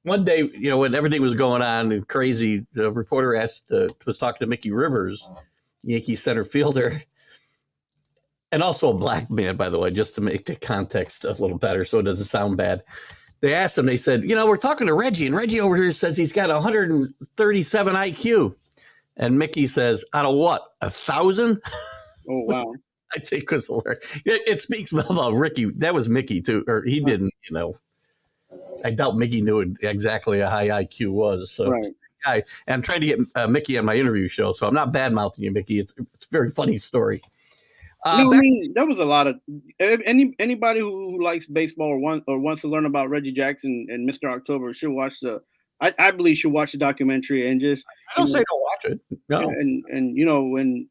One day, when everything was going on and crazy, the reporter was talking to Mickey Rivers, Yankee center fielder, and also a black man, by the way, just to make the context a little better so it doesn't sound bad. They asked him, they said, we're talking to Reggie, and Reggie over here says he's got 137 IQ. And Mickey says, out of what, 1,000? Oh, wow. I think it was hilarious. It speaks about Ricky. That was Mickey, too. Or he didn't, I doubt Mickey knew exactly a high IQ was. So, and I'm trying to get Mickey on my interview show, so I'm not bad-mouthing you, Mickey. It's a very funny story. That was a lot of anybody who likes baseball or wants to learn about Reggie Jackson and Mr. October should watch I believe should watch the documentary and just. I don't say don't watch it. No. And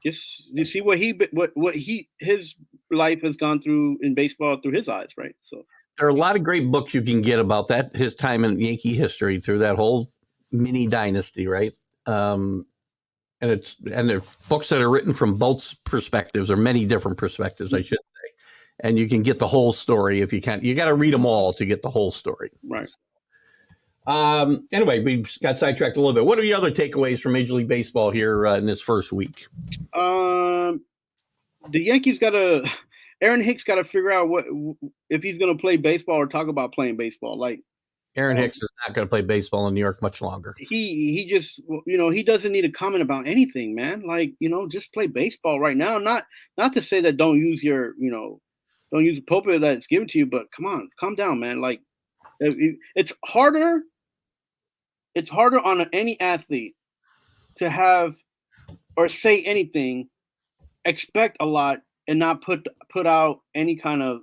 just you see what his life has gone through in baseball through his eyes, right? So there are a lot of great books you can get about his time in Yankee history through that whole mini dynasty, right? And they're books that are written from both perspectives, or many different perspectives, I should say. And you can get the whole story if you can. You got to read them all to get the whole story. Right. Anyway, we got sidetracked a little bit. What are the other takeaways from Major League Baseball here in this first week? The Yankees Aaron Hicks got to figure out if he's going to play baseball or talk about playing baseball. Like, Aaron Hicks is not going to play baseball in New York much longer. He just, he doesn't need to comment about anything, man. Like, just play baseball right now. Not to say that don't use don't use the pulpit that's given to you, but come on, calm down, man. Like, it's harder. It's harder on any athlete to have or say anything, expect a lot, and not put out any kind of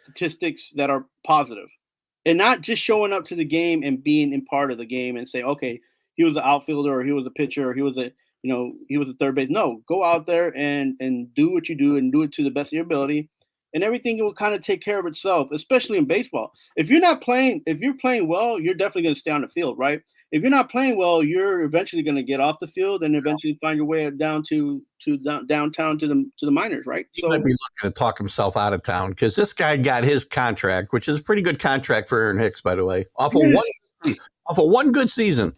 statistics that are positive. And not just showing up to the game and being in part of the game and say, okay, he was an outfielder or he was a pitcher or he was a third base. No, go out there and do what you do and do it to the best of your ability. And everything will kind of take care of itself, especially in baseball. If you're playing well, you're definitely going to stay on the field, right? If you're not playing well, you're eventually going to get off the field and eventually find your way down to downtown to the minors, right? He might be looking to talk himself out of town because this guy got his contract, which is a pretty good contract for Aaron Hicks, by the way, off of one good season.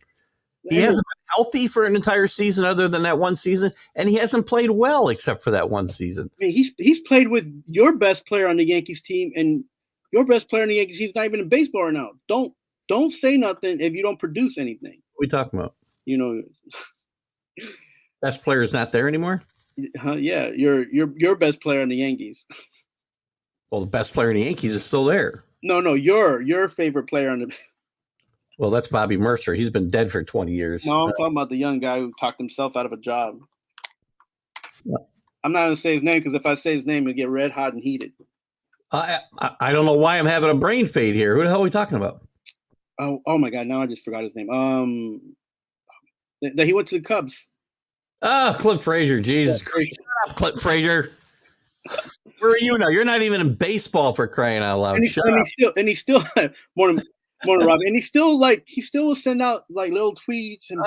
He hasn't been healthy for an entire season other than that one season, and he hasn't played well except for that one season. I mean, he's played with your best player on the Yankees team, and your best player on the Yankees team is not even in baseball right now. Don't say nothing if you don't produce anything. What are we talking about? Best player is not there anymore? Yeah, your best player on the Yankees. Well, the best player in the Yankees is still there. No, your favorite player on the. Well, that's Bobby Mercer. He's been dead for 20 years. No, I'm talking about the young guy who talked himself out of a job. Yeah. I'm not going to say his name because if I say his name, it'll get red hot and heated. I don't know why I'm having a brain fade here. Who the hell are we talking about? Oh my God. Now I just forgot his name. That he went to the Cubs. Oh, Clint Frazier. Jesus Christ. Shut up, Clint Frazier. Where are you now? You're not even in baseball for crying out loud. And he's still more than Rob. And he still will send out like little tweets and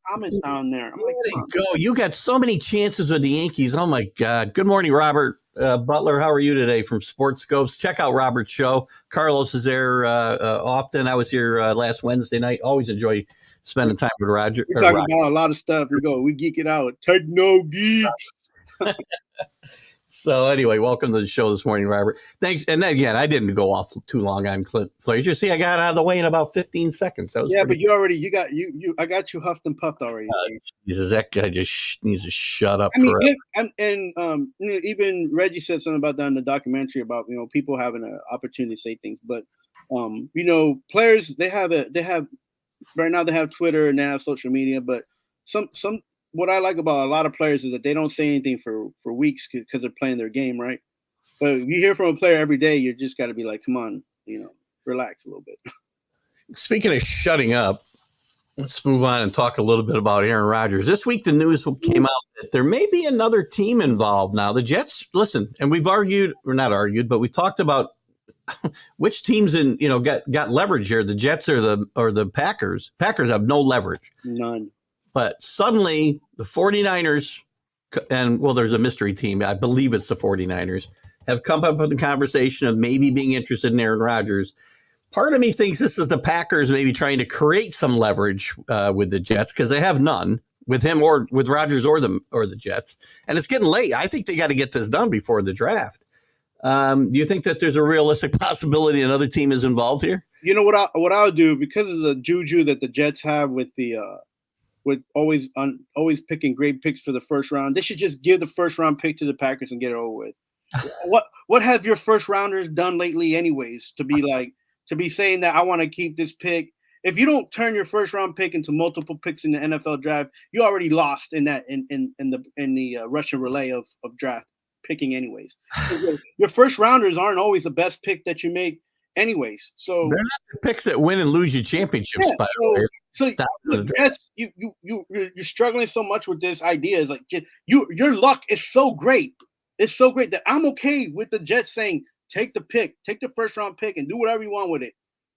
comments down there. I'm like, go. You got so many chances with the Yankees. Oh my God. Good morning, Robert Butler. How are you today from Sports Scopes? Check out Robert's show. Carlos is there often. I was here last Wednesday night. Always enjoy spending time with Roger. We're talking about a lot of stuff. We geek it out. Techno geeks. So anyway, welcome to the show this morning, Robert. Thanks. And again, I didn't go off too long on Clint Frazier. See, I got out of the way in about 15 seconds. That was but I got you huffed and puffed already. That guy just needs to shut up. Even Reggie said something about that in the documentary about people having an opportunity to say things. But players they have right now they have Twitter and they have social media, but some. What I like about a lot of players is that they don't say anything for weeks because they're playing their game, right? But if you hear from a player every day, you just got to be like, come on, relax a little bit. Speaking of shutting up, let's move on and talk a little bit about Aaron Rodgers. This week, the news came out that there may be another team involved now. The Jets, listen, and we've but we talked about which teams got leverage here, the Jets or the Packers. Packers have no leverage. None. But suddenly the 49ers, and there's a mystery team. I believe it's the 49ers, have come up with the conversation of maybe being interested in Aaron Rodgers. Part of me thinks this is the Packers maybe trying to create some leverage with the Jets because they have none with him or with Rodgers or the Jets. And it's getting late. I think they got to get this done before the draft. Do you think that there's a realistic possibility another team is involved here? You know what I'll do because of the juju that the Jets have with with always picking great picks for the first round. They should just give the first round pick to the Packers and get it over with. What have your first rounders done lately anyways to be saying that I want to keep this pick? If you don't turn your first round pick into multiple picks in the NFL draft, you already lost in the Russian relay of draft picking anyways. Your first rounders aren't always the best pick that you make anyways. So they're not the picks that win and lose you championships, by the way. So you're struggling so much with this idea. It's like your luck is so great. It's so great that I'm okay with the Jets saying take the first round pick and do whatever you want with it,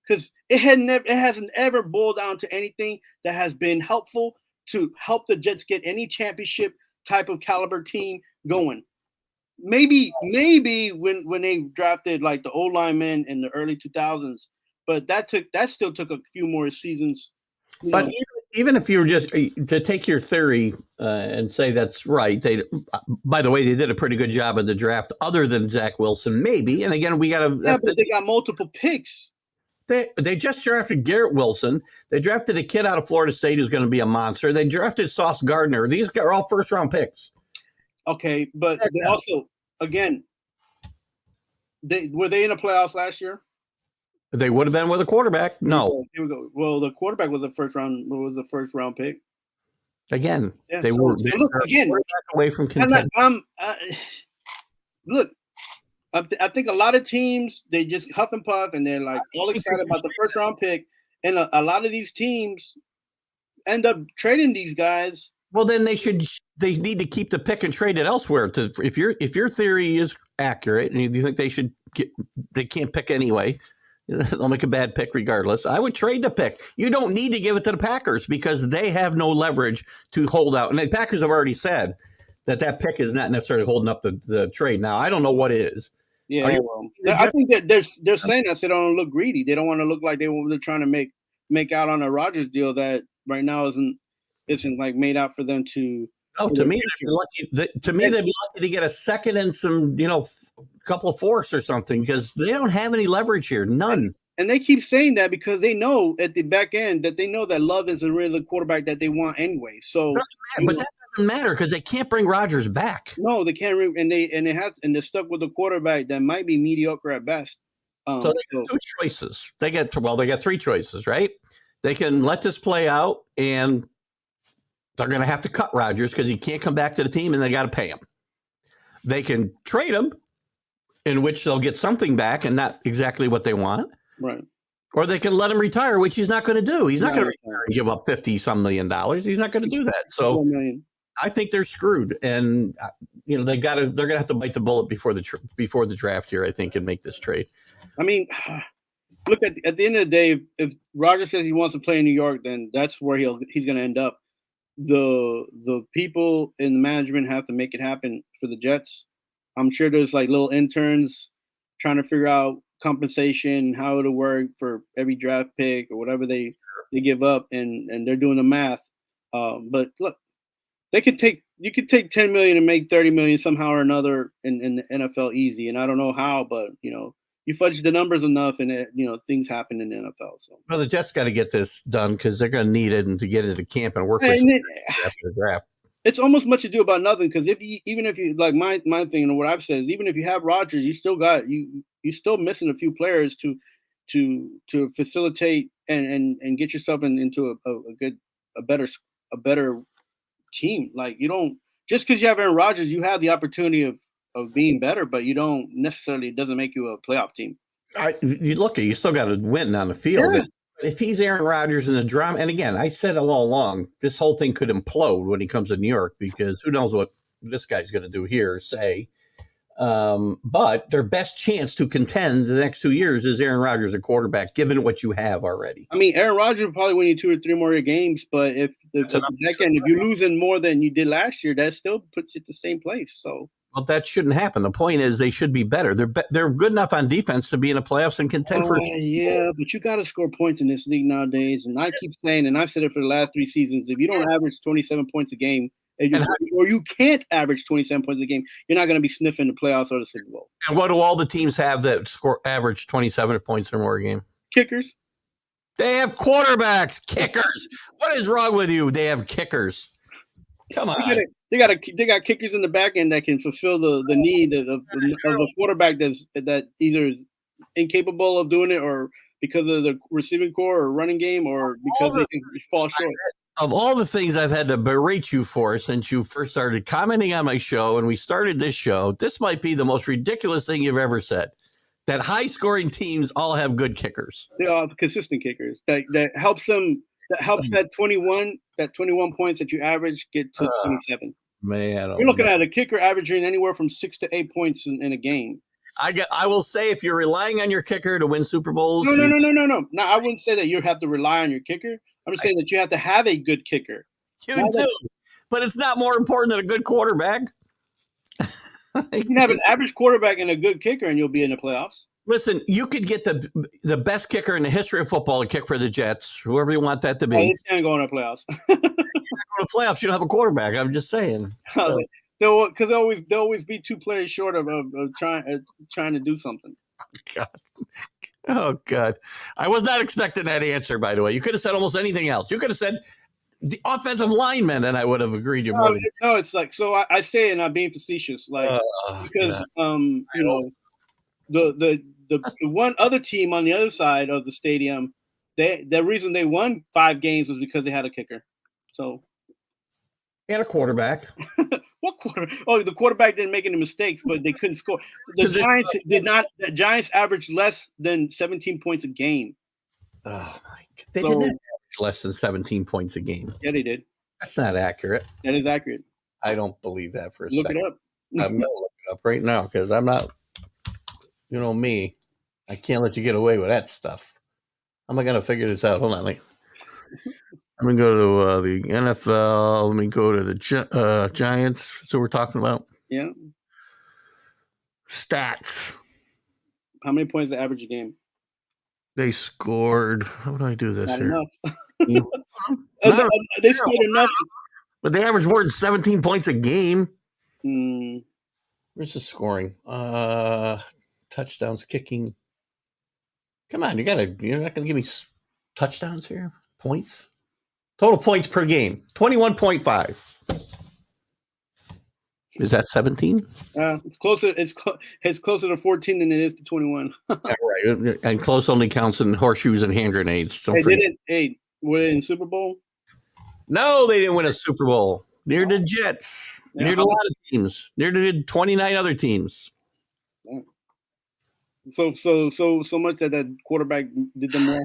because it hasn't ever boiled down to anything that has been helpful to help the Jets get any championship type of caliber team going. Maybe when they drafted like the old linemen in the early 2000s, but that still took a few more seasons. But even if you were just to take your theory and say that's right, by the way, they did a pretty good job of the draft, other than Zach Wilson, maybe. And again, we got to. Yeah, but they got multiple picks. They just drafted Garrett Wilson. They drafted a kid out of Florida State who's going to be a monster. They drafted Sauce Gardner. These are all first-round picks. Okay, but they also, again, were they in the playoffs last year? They would have been with a quarterback. No. Here we go. Well, the quarterback was a first round pick. Again, Yeah, they were again away from contention. Look, I think a lot of teams, they just huff and puff, and they're like all excited about the first round pick, and a lot of these teams end up trading these guys. Well, then they need to keep the pick and trade it elsewhere. If your theory is accurate, and you think they can't pick anyway, they'll make a bad pick regardless. I would trade the pick. You don't need to give it to the Packers because they have no leverage to hold out. And the Packers have already said that pick is not necessarily holding up the trade. Now, I don't know what is. Yeah, I think that they're saying that so they don't look greedy. They don't want to look like they're trying to make out on a Rodgers deal that right now isn't like made out for them to. No, to me, they'd be lucky. They'd be lucky to get a second and some, couple of fourths or something because they don't have any leverage here. None. And they keep saying that because they know at the back end that they know that Love isn't really the quarterback that they want anyway. So, but that doesn't matter because they can't bring Rodgers back. No, they can't. And they're stuck with a quarterback that might be mediocre at best. So they got two choices. They got three choices, right? They can let this play out, and they're going to have to cut Rodgers because he can't come back to the team, and they got to pay him. They can trade him, in which they'll get something back and not exactly what they want. Right. Or they can let him retire, which he's not going to do. He's not going to retire and give up $50-some million. He's not going to do that. So I think they're screwed, and they're going to have to bite the bullet before the draft here, I think, and make this trade. I mean, look at the end of the day, if Rodgers says he wants to play in New York, then that's where he's going to end up. The people in the management have to make it happen for the Jets. I'm sure there's like little interns trying to figure out compensation, how it'll work for every draft pick or whatever they give up, and they're doing the math. But look, you could take $10 million and make $30 million somehow or another in the NFL easy. And I don't know how, but you fudge the numbers enough, and things happen in the NFL. So well, the Jets got to get this done because they're going to need it and to get into camp and work with after the draft. It's almost much ado about nothing because even if you like my thing and what I've said is even if you have Rodgers, you still got you're still missing a few players to facilitate and get yourself into a better team. Like you don't just because you have Aaron Rodgers, you have the opportunity of being better, but you don't necessarily, it doesn't make you a playoff team. You still got to win on the field. Yeah. If he's Aaron Rodgers in the drama, and again, I said all along, this whole thing could implode when he comes to New York because who knows what this guy's going to do here or say. But their best chance to contend the next 2 years is Aaron Rodgers, a quarterback, given what you have already. I mean, Aaron Rodgers will probably win you 2 or 3 more games, but if you're losing more than you did last year, that still puts you at the same place. So. Well, that shouldn't happen. The point is they should be better. They're good enough on defense to be in the playoffs and contend for. Yeah, but you got to score points in this league nowadays. And I keep saying, and I've said it for the last 3 seasons, if you don't average 27 points a game, or you can't average 27 points a game, you're not going to be sniffing the playoffs or the Super Bowl. And what do all the teams have that average 27 points or more a game? Kickers. They have quarterbacks. Kickers. What is wrong with you? They have kickers. Come on. They got kickers in the back end that can fulfill the need of a quarterback that either is incapable of doing it or because of the receiving core or running game or because they fall short. Of all the things I've had to berate you for since you first started commenting on my show and we started this show, this might be the most ridiculous thing you've ever said. That high-scoring teams all have good kickers. They all have consistent kickers. That helps them. That helps that 21 points that you average get to 27. Man, you're looking at a kicker averaging anywhere from 6 to 8 points in a game. I will say if you're relying on your kicker to win Super Bowls. No. No, I wouldn't say that you have to rely on your kicker. I'm just saying that you have to have a good kicker. You do, but it's not more important than a good quarterback. You can have an average quarterback and a good kicker, and you'll be in the playoffs. Listen, you could get the best kicker in the history of football to kick for the Jets, whoever you want that to be. He's going to go in the playoffs. You're not going to playoffs. You don't have a quarterback. I'm just saying. So. Because they'll always be 2 players short of trying to do something. God. Oh, God. I was not expecting that answer, by the way. You could have said almost anything else. You could have said the offensive lineman, and I would have agreed you more than. No, it's like, so I say it, and I'm being facetious, like, because God. you know, the one other team on the other side of the stadium, the reason they won 5 games was because they had a kicker. So And a quarterback. what quarter? Oh, the quarterback didn't make any mistakes, but they couldn't score. The Giants did not. The Giants averaged less than 17 points a game. Oh my God. They didn't average less than 17 points a game. Yeah, they did. That's not accurate. That is accurate. I don't believe that for a Look second. it up. I'm gonna look it up right now because I'm not. You know me, I can't let you get away with that stuff. How am I gonna figure this out? Hold on, let me go to the NFL. Let me go to the Giants. So we're talking about Yeah. stats. How many points they average a game? They scored. How would I do this Not here? enough. They scored enough. But they average more than 17 points a game. Mm. Where's the scoring? Touchdowns, kicking. Come on, you're not gonna give me touchdowns here? Points? Total points per game, 21.5. Is that 17? It's closer. It's closer to 14 than it is to 21. Yeah, right. And close only counts in horseshoes and hand grenades. Were they in the Super Bowl? No, they didn't win a Super Bowl. Near the Jets. Yeah. Near to a lot of teams. Near to 29 other teams. Yeah. So much that quarterback did them well.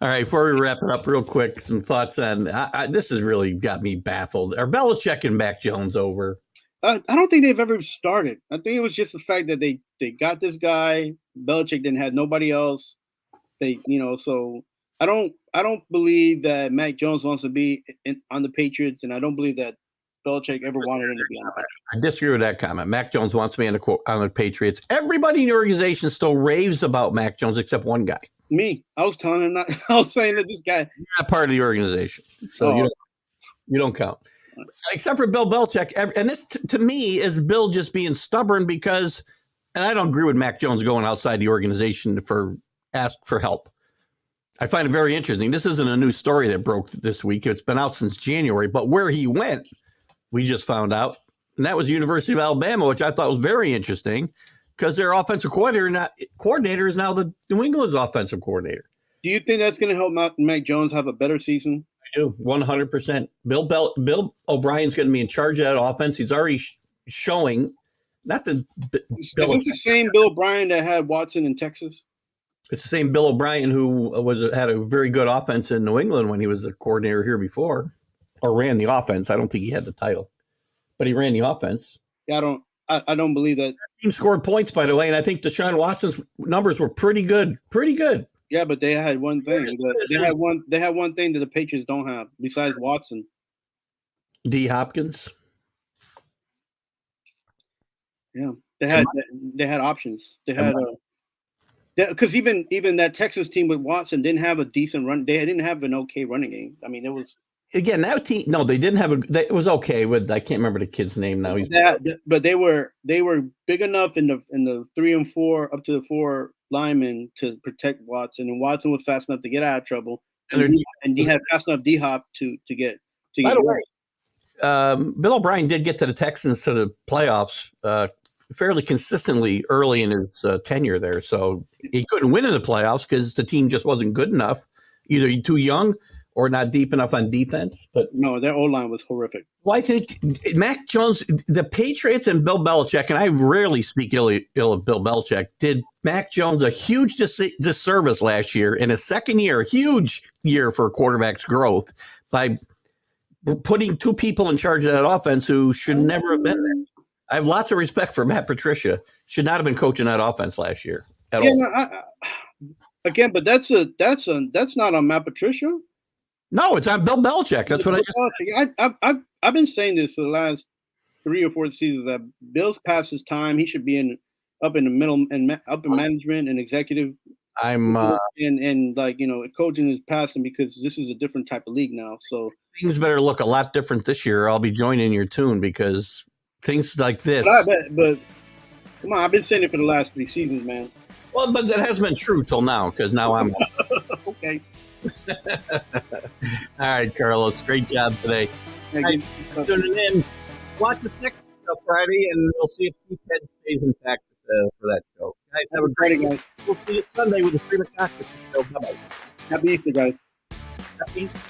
All right, before we wrap it up real quick, some thoughts on this has really got me baffled. Are Belichick and Mac Jones over? I don't think they've ever started. I think it was just the fact that they got this guy. Belichick didn't have nobody else. So I don't believe that Mac Jones wants to be on the Patriots, and I don't believe that Belichick ever wanted him to be on the Patriots. I disagree with that comment. Mac Jones wants to be on the Patriots. Everybody in the organization still raves about Mac Jones except one guy. Me, I was telling him not. I was saying that this guy. You're not part of the organization, so you don't count. Except for Bill Belichick, and this to me is Bill just being stubborn because, and I don't agree with Mac Jones going outside the organization ask for help. I find it very interesting. This isn't a new story that broke this week. It's been out since January, but where he went, we just found out, and that was the University of Alabama, which I thought was very interesting because their offensive coordinator is now the New England's offensive coordinator. Do you think that's going to help Mac Jones have a better season? I do, 100%. Bill O'Brien's going to be in charge of that offense. He's already showing. Not the. Is this the same Bill O'Brien that had Watson in Texas? It's the same Bill O'Brien who had a very good offense in New England when he was a coordinator here before, or ran the offense. I don't think he had the title, but he ran the offense. Yeah, I don't believe that. Team scored points, by the way, and I think Deshaun Watson's numbers were pretty good. Pretty good. Yeah, but they had one thing. They had one thing that the Patriots don't have besides Watson. D. Hopkins. Yeah, they had options. They had because even that Texas team with Watson didn't have a decent run. They didn't have an okay running game. I mean, it was. Again, that team. No, they didn't have it was okay with. I can't remember the kid's name now. But they were big enough in the 3 and 4 up to the 4 linemen to protect Watson, and Watson was fast enough to get out of trouble, and he had fast enough D Hop to get. By the way, Bill O'Brien did get to the Texans to the playoffs fairly consistently early in his tenure there, so he couldn't win in the playoffs because the team just wasn't good enough, either too young or not deep enough on defense. But no, their O-line was horrific. Well, I think Mac Jones, the Patriots and Bill Belichick, and I rarely speak ill of Bill Belichick, did Mac Jones a huge disservice last year in his second year, a huge year for a quarterback's growth by putting 2 people in charge of that offense who should never have been there. I have lots of respect for Matt Patricia. Should not have been coaching that offense last year at all. Again, but that's not on Matt Patricia. No, it's on Bill Belichick. That's what I just. I've been saying this for the last 3 or 4 seasons that Bill's past his time. He should be up in the middle and up in management and executive. And coaching is passing because this is a different type of league now. So things better look a lot different this year. I'll be joining your tune because things like this. But come on, I've been saying it for the last 3 seasons, man. Well, but that has been true till now, because now I'm. Okay. All right, Carlos. Great job today. Thanks for tuning in. Watch us next Friday, and we'll see if Keith's head stays intact for that show. Guys, have a great guys. We'll see you Sunday with the stream of consciousness show. Bye-bye. Happy Easter, guys. Happy Easter.